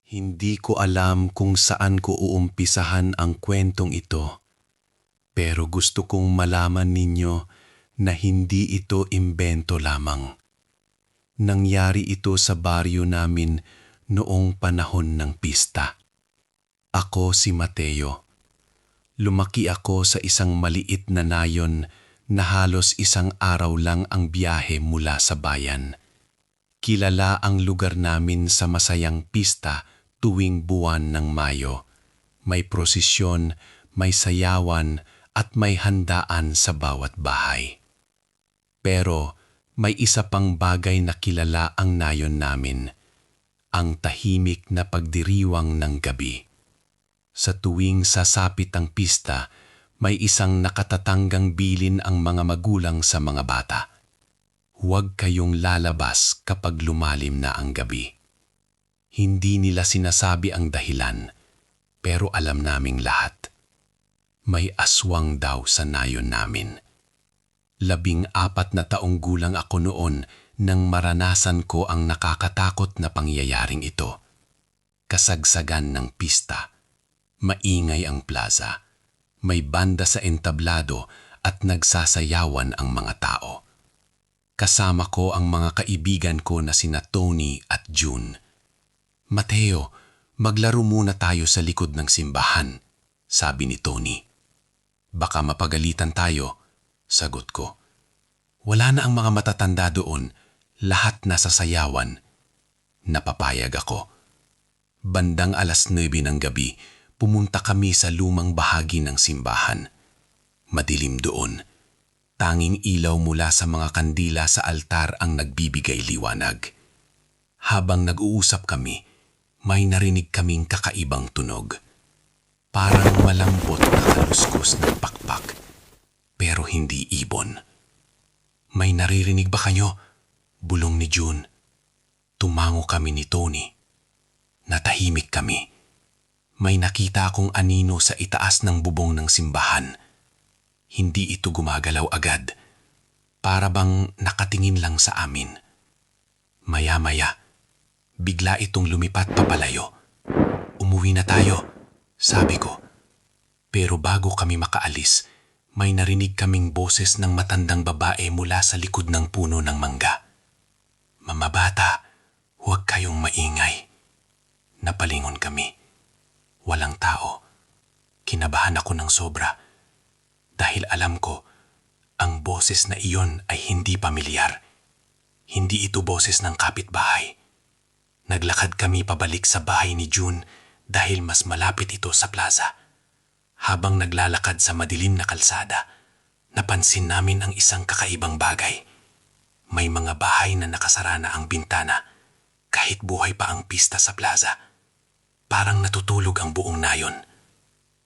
Hindi ko alam kung saan ko uumpisahan ang kwentong ito, pero gusto kong malaman ninyo na hindi ito imbento lamang. Nangyari ito sa baryo namin noong panahon ng pista. Ako si Mateo. Lumaki ako sa isang maliit na nayon na halos isang araw lang ang biyahe mula sa bayan. Kilala ang lugar namin sa masayang pista tuwing buwan ng Mayo. May prosesyon, may sayawan at may handaan sa bawat bahay. Pero may isa pang bagay na kilala ang nayon namin, ang tahimik na pagdiriwang ng gabi. Sa tuwing sasapit ang pista, may isang nakatatanggang bilin ang mga magulang sa mga bata. Huwag kayong lalabas kapag lumalim na ang gabi. Hindi nila sinasabi ang dahilan, pero alam naming lahat. May aswang daw sa nayon namin. 14 na taong gulang ako noon nang maranasan ko ang nakakatakot na pangyayaring ito. Kasagsagan ng pista. Maingay ang plaza. May banda sa entablado at nagsasayawan ang mga tao. Kasama ko ang mga kaibigan ko na sina Tony at June. Mateo, maglaro muna tayo sa likod ng simbahan, sabi ni Tony. Baka mapagalitan tayo, sagot ko. Wala na ang mga matatanda doon, lahat nasa sayawan. Napapayag ako. Bandang 9:00 ng gabi, pumunta kami sa lumang bahagi ng simbahan. Madilim doon. Tanging ilaw mula sa mga kandila sa altar ang nagbibigay liwanag. Habang nag-uusap kami, may narinig kaming kakaibang tunog. Parang malambot na kaluskos ng pakpak, pero hindi ibon. May naririnig ba kayo? Bulong ni June. Tumango kami ni Tony. Natahimik kami. May nakita akong anino sa itaas ng bubong ng simbahan. Hindi ito gumagalaw agad. Para bang nakatingin lang sa amin. Maya-maya, bigla itong lumipat papalayo. Umuwi na tayo, sabi ko. Pero bago kami makaalis, may narinig kaming boses ng matandang babae mula sa likod ng puno ng mangga. Mga bata, huwag kayong maingay. Napalingon kami. Walang tao. Kinabahan ako ng sobra. Dahil alam ko, ang boses na iyon ay hindi pamilyar. Hindi ito boses ng kapitbahay. Naglakad kami pabalik sa bahay ni June dahil mas malapit ito sa plaza. Habang naglalakad sa madilim na kalsada, napansin namin ang isang kakaibang bagay. May mga bahay na nakasara na ang bintana kahit buhay pa ang pista sa plaza. Parang natutulog ang buong nayon.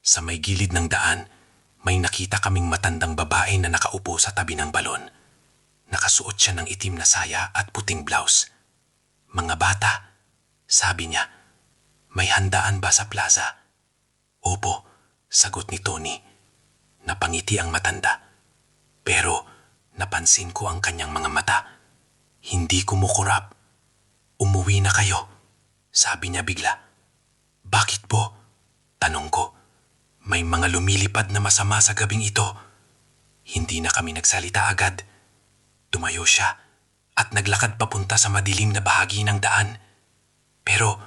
Sa may gilid ng daan, may nakita kaming matandang babae na nakaupo sa tabi ng balon. Nakasuot siya ng itim na saya at puting blouse. Mga bata, sabi niya, may handaan ba sa plaza? Opo, sagot ni Tony. Napangiti ang matanda. Pero napansin ko ang kanyang mga mata. Hindi kumukurap. Umuwi na kayo, sabi niya bigla. Bakit po? Tanong ko. May mga lumilipad na masama sa gabing ito. Hindi na kami nagsalita agad. Tumayo siya at naglakad papunta sa madilim na bahagi ng daan. Pero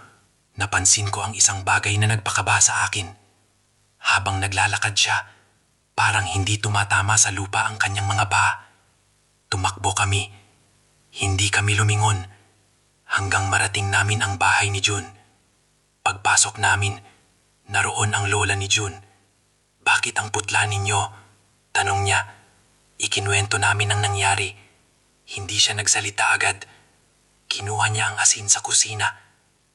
napansin ko ang isang bagay na nagpakaba sa akin. Habang naglalakad siya, parang hindi tumatama sa lupa ang kanyang mga paa. Tumakbo kami. Hindi kami lumingon hanggang marating namin ang bahay ni June. Pagpasok namin, naroon ang lola ni June. Bakit ang putla ninyo? Tanong niya. Ikinuwento namin ang nangyari. Hindi siya nagsalita agad. Kinuha niya ang asin sa kusina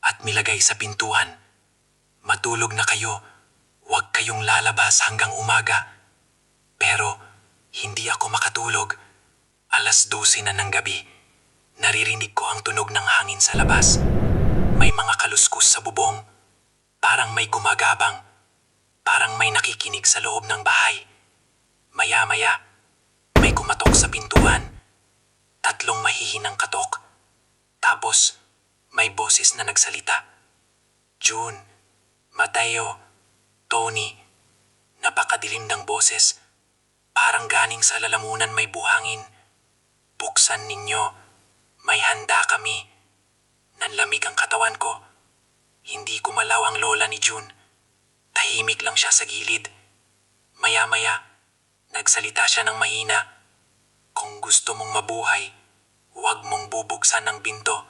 at nilagay sa pintuan. Matulog na kayo. Huwag kayong lalabas hanggang umaga. Pero hindi ako makatulog. 12:00 na ng gabi. Naririnig ko ang tunog ng hangin sa labas. May mga kaluskus sa bubong. Parang may gumagabang. Parang may nakikinig sa loob ng bahay. Maya-maya, may kumatok sa pintuan. 3 mahihinang katok. Tapos, may boses na nagsalita. June, Mateo, Tony, napakadilim ng boses. Parang ganing sa lalamunan may buhangin. Buksan ninyo. May handa kami. Nanlamig ang katawan ko. Hindi kumalaw ang lola ni June. Tahimik lang siya sa gilid. Maya-maya, nagsalita siya ng mahina. Kung gusto mong mabuhay, huwag mong bubuksan ang pinto.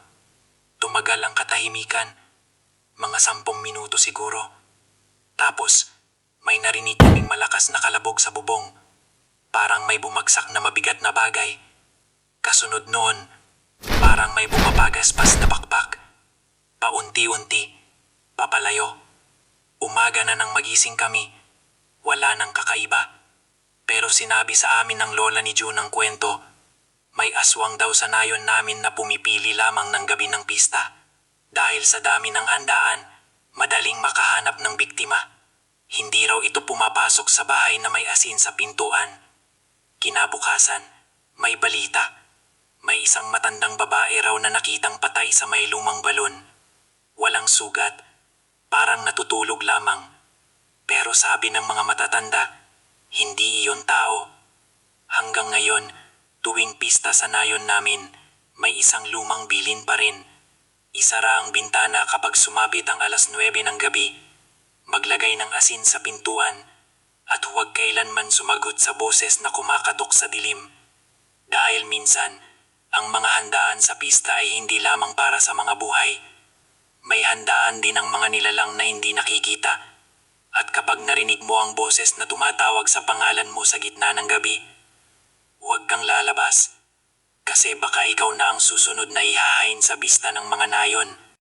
Tumagal ang katahimikan. Mga 10 minuto siguro. Tapos, may narinig kaming malakas na kalabog sa bubong. Parang may bumagsak na mabigat na bagay. Kasunod noon, parang may bumabagaspas na pakpak. Paunti-unti, papalayo. Umaga na nang magising kami. Wala nang kakaiba. Pero sinabi sa amin ng lola ni June ang kwento. May aswang daw sa nayon namin na pumipili lamang ng gabi ng pista. Dahil sa dami ng handaan, madaling makahanap ng biktima. Hindi raw ito pumapasok sa bahay na may asin sa pintuan. Kinabukasan, may balita. May isang matandang babae raw na nakitang patay sa may lumang balon. Walang sugat, parang natutulog lamang. Pero sabi ng mga matatanda, hindi iyon tao. Hanggang ngayon, tuwing pista sa nayon namin, may isang lumang bilin pa rin. Isara ang bintana kapag sumabit ang 9:00 ng gabi. Maglagay ng asin sa pintuan at huwag kailanman sumagot sa boses na kumakatok sa dilim. Dahil minsan, ang mga handaan sa pista ay hindi lamang para sa mga buhay. May handaan din ang mga nilalang na hindi nakikita. At kapag narinig mo ang boses na tumatawag sa pangalan mo sa gitna ng gabi, huwag kang lalabas. Kasi baka ikaw na ang susunod na ihahain sa pista ng mga nayon.